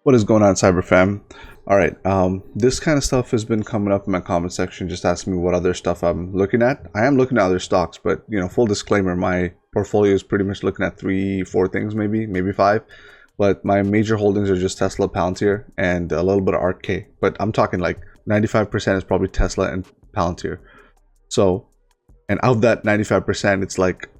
What is going on, CyberFam? All right, this kind of stuff has been coming up in my comment section. Just asking me what other stuff I'm looking at. I am looking at other stocks, but full disclaimer, my portfolio is pretty much looking at 3-4 things, maybe 5. But my major holdings are just Tesla, Palantir, and a little bit of RK. But I'm talking like 95% is probably Tesla and Palantir. So, and of that 95%, it's like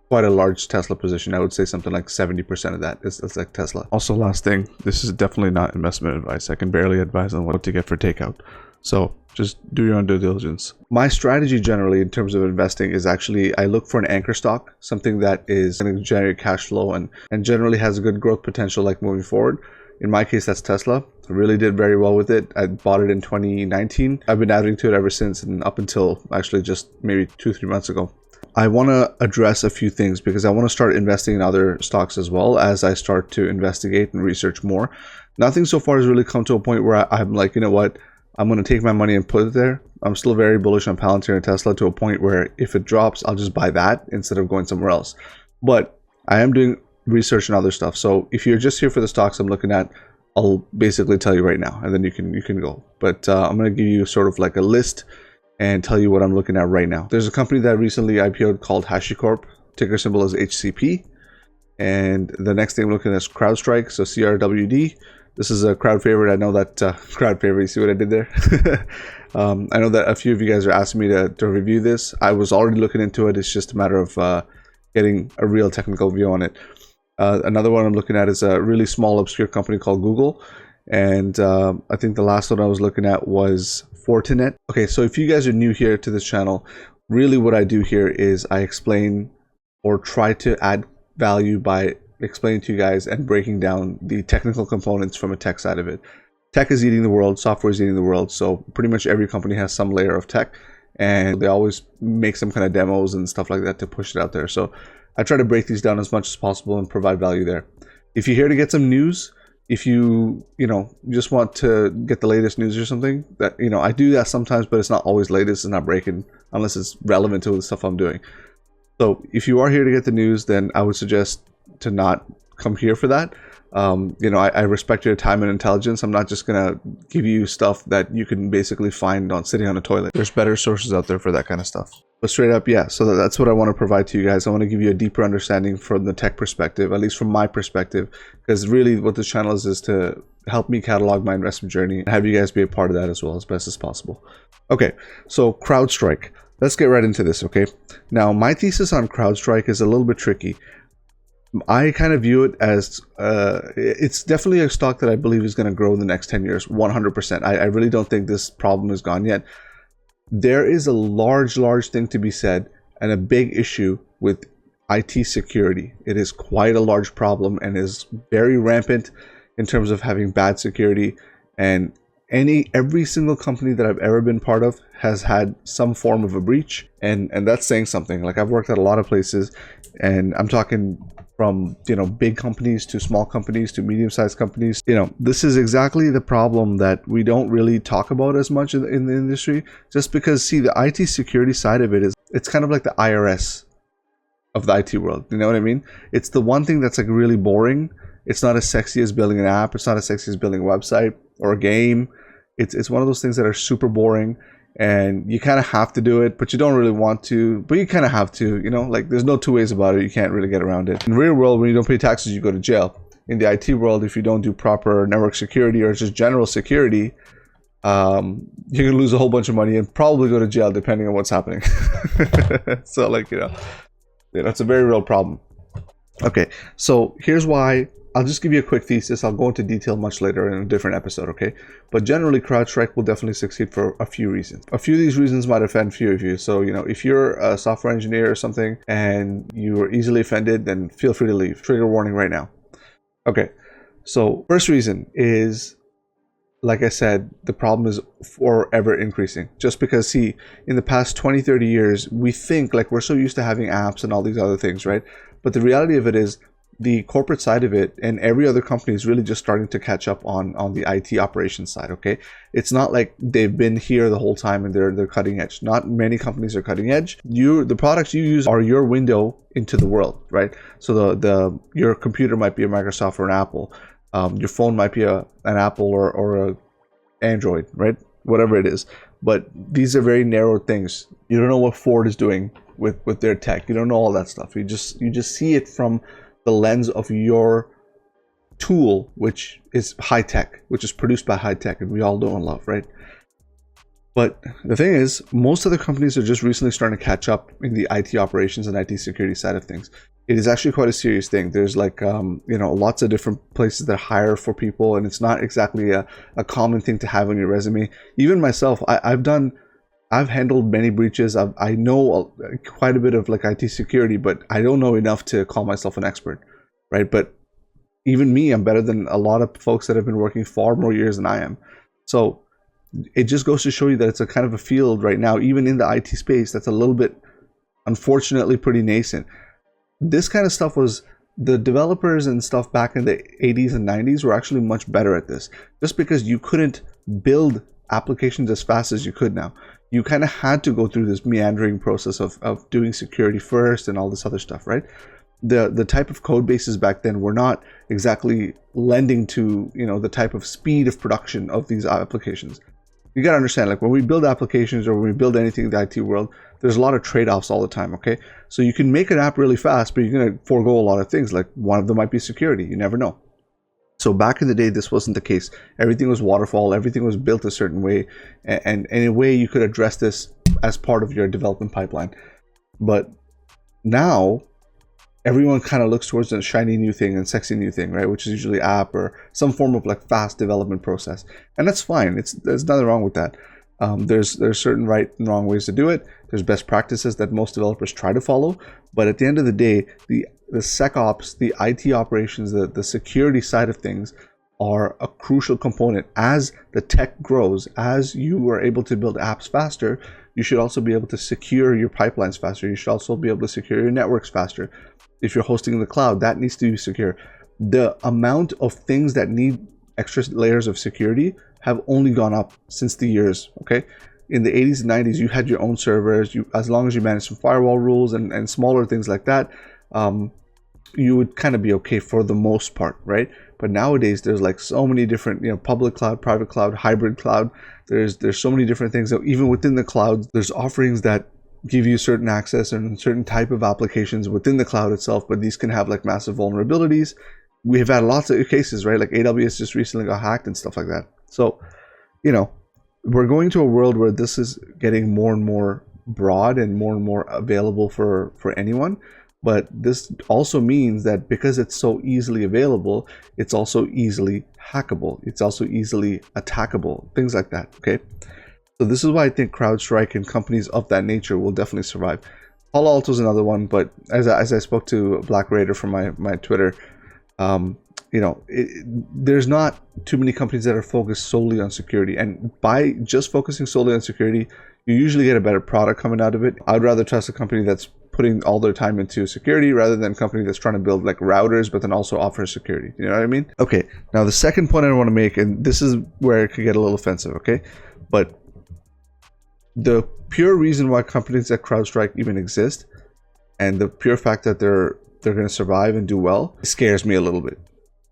quite a large Tesla position. I would say something like 70% of that is like Tesla. Also, last thing, this is definitely not investment advice. I can barely advise on what to get for takeout. So just do your own due diligence. My strategy generally in terms of investing is actually I look for an anchor stock, something that is going to generate cash flow and generally has a good growth potential like moving forward. In my case, that's Tesla. I really did very well with it. I bought it in 2019. I've been adding to it ever since, and up until actually just maybe 2-3 months ago. I want to address a few things because I want to start investing in other stocks as well as I start to investigate and research more. Nothing so far has really come to a point where I'm like, you know what, I'm going to take my money and put it there. I'm still very bullish on Palantir and Tesla to a point where if it drops, I'll just buy that instead of going somewhere else. But I am doing research and other stuff. So if you're just here for the stocks I'm looking at, I'll basically tell you right now, and then you can go. But I'm going to give you sort of like a list and tell you what I'm looking at right now. There's a company that recently IPO'd called HashiCorp, ticker symbol is HCP. And the next thing I'm looking at is CrowdStrike, so CRWD. This is a crowd favorite. I know that crowd favorite, you see what I did there? I know that a few of you guys are asking me to review this. I was already looking into it. It's just a matter of getting a real technical view on it. Another one I'm looking at is a really small obscure company called Google. And I think the last one I was looking at was Fortinet. Okay, so if you guys are new here to this channel, really what I do here is I explain or try to add value by explaining to you guys and breaking down the technical components from a tech side of it. Tech is eating the world, software is eating the world, so pretty much every company has some layer of tech, and they always make some kind of demos and stuff like that to push it out there. So I try to break these down as much as possible and provide value there. If you're here to get some news, if you just want to get the latest news or something, that I do that sometimes, but it's not always latest. It's not breaking unless it's relevant to the stuff I'm doing. So if you are here to get the news, then I would suggest to not come here for that. I respect your time and intelligence. I'm not just gonna give you stuff that you can basically find on sitting on a toilet. There's better sources out there for that kind of stuff. But straight up, yeah, so that's what I want to provide to you guys. I want to give you a deeper understanding from the tech perspective, at least from my perspective, because really what this channel is to help me catalog my investment journey and have you guys be a part of that as well as best as possible. Okay, so CrowdStrike. Let's get right into this, okay? Now, my thesis on CrowdStrike is a little bit tricky. I kind of view it as, it's definitely a stock that I believe is going to grow in the next 10 years, 100%. I really don't think this problem is gone yet. There is a large thing to be said and a big issue with IT security. It is quite a large problem and is very rampant in terms of having bad security. And every single company that I've ever been part of has had some form of a breach. And that's saying something. Like, I've worked at a lot of places, and I'm talking from big companies to small companies to medium-sized companies. This is exactly the problem that we don't really talk about as much in the industry, just because, see, the IT security side of it it's kind of like the IRS of the IT world. You know what I mean? It's the one thing that's like really boring. It's not as sexy as building an app. It's not as sexy as building a website or a game. It's one of those things that are super boring, and you kind of have to do it, but you don't really want to, but you kind of have to, like, there's no two ways about it. You can't really get around it. In the real world, when you don't pay taxes, you go to jail. In the IT world, if you don't do proper network security or just general security, you're gonna lose a whole bunch of money and probably go to jail depending on what's happening. So, like, it's a very real problem. Okay, so here's why. I'll just give you a quick thesis. I'll go into detail much later in a different episode, okay? But generally, CrowdStrike will definitely succeed for a few reasons. A few of these reasons might offend few of you. So, if you're a software engineer or something and you are easily offended, then feel free to leave. Trigger warning right now. Okay, so first reason is, like I said, the problem is forever increasing. Just because, see, in the past 20-30 years, we think, like, we're so used to having apps and all these other things, right? But the reality of it is, the corporate side of it and every other company is really just starting to catch up on the IT operations side, okay? It's not like they've been here the whole time and they're cutting edge. Not many companies are cutting edge. The products you use are your window into the world, right? So your computer might be a Microsoft or an Apple. Your phone might be an Apple or a Android, right? Whatever it is. But these are very narrow things. You don't know what Ford is doing with their tech. You don't know all that stuff. You just see it from the lens of your tool, which is high tech, which is produced by high tech, and we all know and love, right? But the thing is, most of the companies are just recently starting to catch up in the IT operations and IT security side of things. It is actually quite a serious thing. There's like, lots of different places that hire for people, and it's not exactly a common thing to have on your resume. Even myself, I've handled many breaches. I know quite a bit of like IT security, but I don't know enough to call myself an expert, right? But even me, I'm better than a lot of folks that have been working far more years than I am. So it just goes to show you that it's a kind of a field right now, even in the IT space, that's a little bit, unfortunately, pretty nascent. This kind of stuff was, the developers and stuff back in the 80s and 90s were actually much better at this, just because you couldn't build applications as fast as you could now. You kind of had to go through this meandering process of doing security first and all this other stuff, right? The type of code bases back then were not exactly lending to, the type of speed of production of these applications. You got to understand, like when we build applications or when we build anything in the IT world, there's a lot of trade-offs all the time, okay? So you can make an app really fast, but you're going to forego a lot of things. Like one of them might be security. You never know. So back in the day, this wasn't the case. Everything was waterfall. Everything was built a certain way. And in a way, you could address this as part of your development pipeline. But now, everyone kind of looks towards a shiny new thing and sexy new thing, right? Which is usually app or some form of like fast development process. And that's fine. There's nothing wrong with that. There's certain right and wrong ways to do it. There's best practices that most developers try to follow. But at the end of the day, the SecOps, the IT operations, the security side of things are a crucial component. As the tech grows, as you are able to build apps faster, you should also be able to secure your pipelines faster. You should also be able to secure your networks faster. If you're hosting in the cloud, that needs to be secure. The amount of things that need extra layers of security have only gone up since the years, okay? In the 80s and 90s, you had your own servers. As long as you managed some firewall rules and smaller things like that, you would kind of be okay for the most part, right? But nowadays, there's like so many different, public cloud, private cloud, hybrid cloud. There's so many different things. So even within the cloud, there's offerings that give you certain access and certain type of applications within the cloud itself, but these can have like massive vulnerabilities. We have had lots of cases, right? Like AWS just recently got hacked and stuff like that. So, we're going to a world where this is getting more and more broad and more available for anyone. But this also means that because it's so easily available, it's also easily hackable. It's also easily attackable, things like that, okay? So this is why I think CrowdStrike and companies of that nature will definitely survive. Palo Alto is another one, but as I spoke to Black Raider from my Twitter, there's not too many companies that are focused solely on security. And by just focusing solely on security, you usually get a better product coming out of it. I'd rather trust a company that's putting all their time into security rather than a company that's trying to build like routers, but then also offers security. You know what I mean? Okay, now the second point I want to make, and this is where it could get a little offensive, okay? But the pure reason why companies like CrowdStrike even exist, and the pure fact that they're going to survive and do well, scares me a little bit.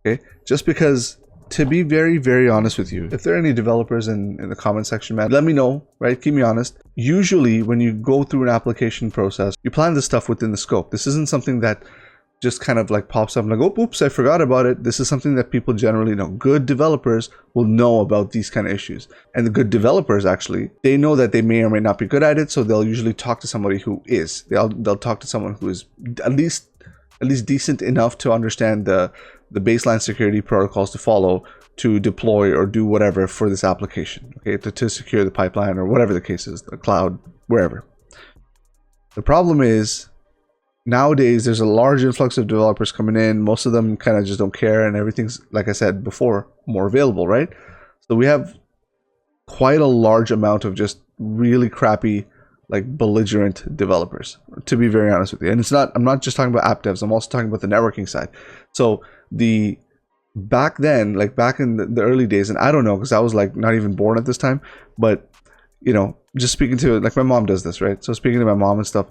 Okay, just because, to be very, very honest with you, if there are any developers in the comment section, man, let me know, right? Keep me honest. Usually, when you go through an application process, you plan this stuff within the scope. This isn't something that just kind of like pops up and like, oh, oops, I forgot about it. This is something that people generally know. Good developers will know about these kind of issues. And the good developers, actually, they know that they may or may not be good at it, so they'll usually talk to somebody who is. They'll talk to someone who is at least decent enough to understand the baseline security protocols to follow to deploy or do whatever for this application, okay, to secure the pipeline or whatever the case is, the cloud, wherever. The problem is, nowadays, there's a large influx of developers coming in. Most of them kind of just don't care, and everything's, like I said before, more available, right? So we have quite a large amount of just really crappy, like belligerent developers, to be very honest with you. And I'm not just talking about app devs, I'm also talking about the networking side. So back then, like back in the early days, and I don't know, because I was like not even born at this time, but just speaking to, like, my mom does this, right? So speaking to my mom and stuff,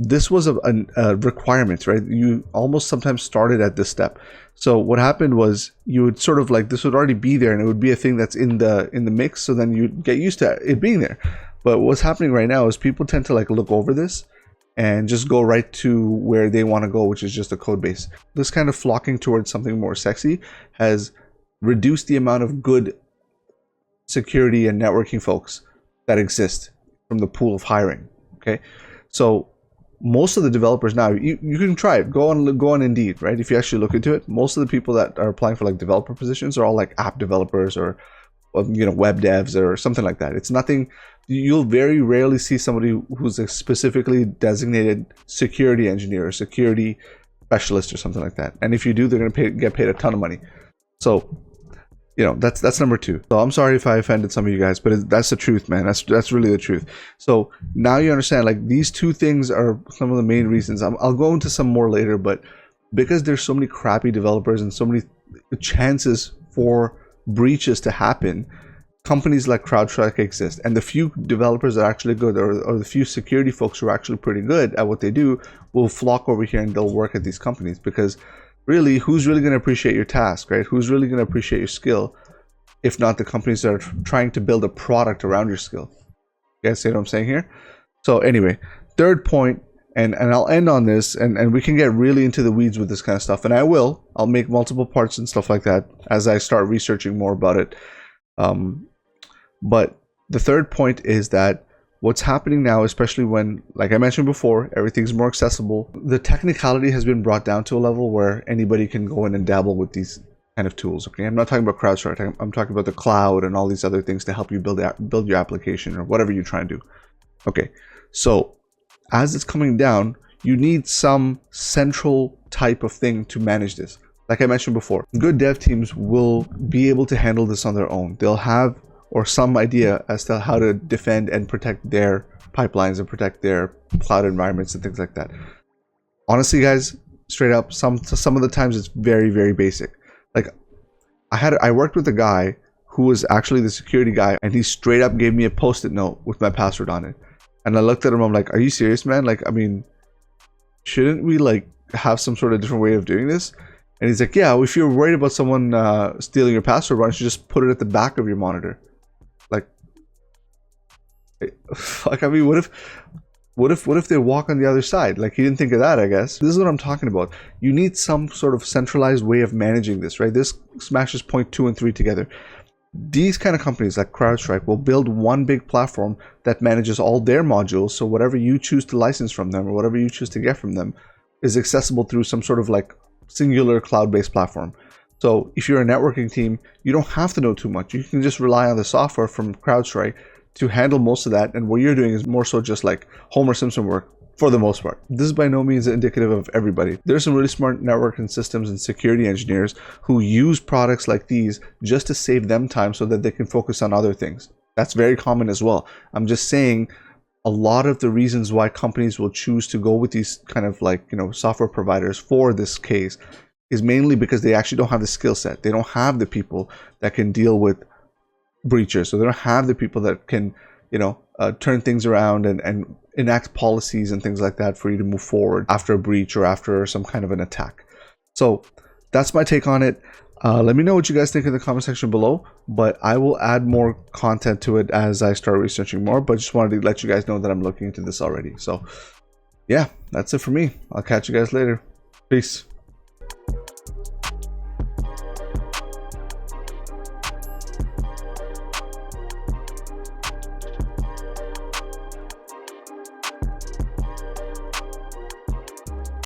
this was a requirement, right? You almost sometimes started at this step. So what happened was you would sort of like, this would already be there and it would be a thing that's in the mix. So then you get used to it being there. But what's happening right now is people tend to like look over this and just go right to where they want to go, which is just a code base. This kind of flocking towards something more sexy has reduced the amount of good security and networking folks that exist from the pool of hiring. Okay, so most of the developers now, you can try it. Go on Indeed, right? If you actually look into it, most of the people that are applying for like developer positions are all like app developers or web devs or something like that. It's nothing. You'll very rarely see somebody who's a specifically designated security engineer or security specialist or something like that. And if you do, they're going to get paid a ton of money. So, that's number two. So I'm sorry if I offended some of you guys, but that's the truth, man. That's really the truth. So now you understand, like, these two things are some of the main reasons. I'll go into some more later, but because there's so many crappy developers and so many chances for breaches to happen, companies like CrowdStrike exist, and the few developers that are actually good, or the few security folks who are actually pretty good at what they do, will flock over here and they'll work at these companies. Because really, who's really going to appreciate your task, right? Who's really going to appreciate your skill, if not the companies that are trying to build a product around your skill? You guys see what I'm saying here? So anyway, third point, and I'll end on this, and we can get really into the weeds with this kind of stuff, and I'll make multiple parts and stuff like that as I start researching more about it. But the third point is that what's happening now, especially when, like I mentioned before, everything's more accessible, the technicality has been brought down to a level where anybody can go in and dabble with these kind of tools. Okay, I'm not talking about CrowdStrike. I'm talking about the cloud and all these other things to help you build your application or whatever you're trying to do. Okay, so as it's coming down, you need some central type of thing to manage this. Like I mentioned before, good dev teams will be able to handle this on their own. They'll have some idea as to how to defend and protect their pipelines and protect their cloud environments and things like that. Honestly, guys, straight up, some of the times it's very, very basic. Like I worked with a guy who was actually the security guy, and he straight up gave me a post-it note with my password on it. And I looked at him, I'm like, are you serious, man? Like, I mean, shouldn't we like have some sort of different way of doing this? And he's like, yeah, if you're worried about someone stealing your password, why don't you just put it at the back of your monitor? Like, I mean, what if they walk on the other side? Like, he didn't think of that, I guess. This is what I'm talking about. You need some sort of centralized way of managing this, right? This smashes point 2 and 3 together. These kind of companies like CrowdStrike will build one big platform that manages all their modules. So whatever you choose to license from them or whatever you choose to get from them is accessible through some sort of like singular cloud-based platform. So if you're a networking team, you don't have to know too much. You can just rely on the software from CrowdStrike to handle most of that, and what you're doing is more so just like Homer Simpson work for the most part. This is by no means indicative of everybody. There's some really smart networking systems and security engineers who use products like these just to save them time so that they can focus on other things. That's very common as well. I'm just saying a lot of the reasons why companies will choose to go with these kind of like, software providers for this case is mainly because they actually don't have the skill set. They don't have the people that can deal with breaches, so they don't have the people that can turn things around and enact policies and things like that for you to move forward after a breach or after some kind of an attack. So that's my take on it. Let me know what you guys think in the comment section below, but I will add more content to it as I start researching more, but just wanted to let you guys know that I'm looking into this already. So yeah, that's it for me. I'll catch you guys later. Peace.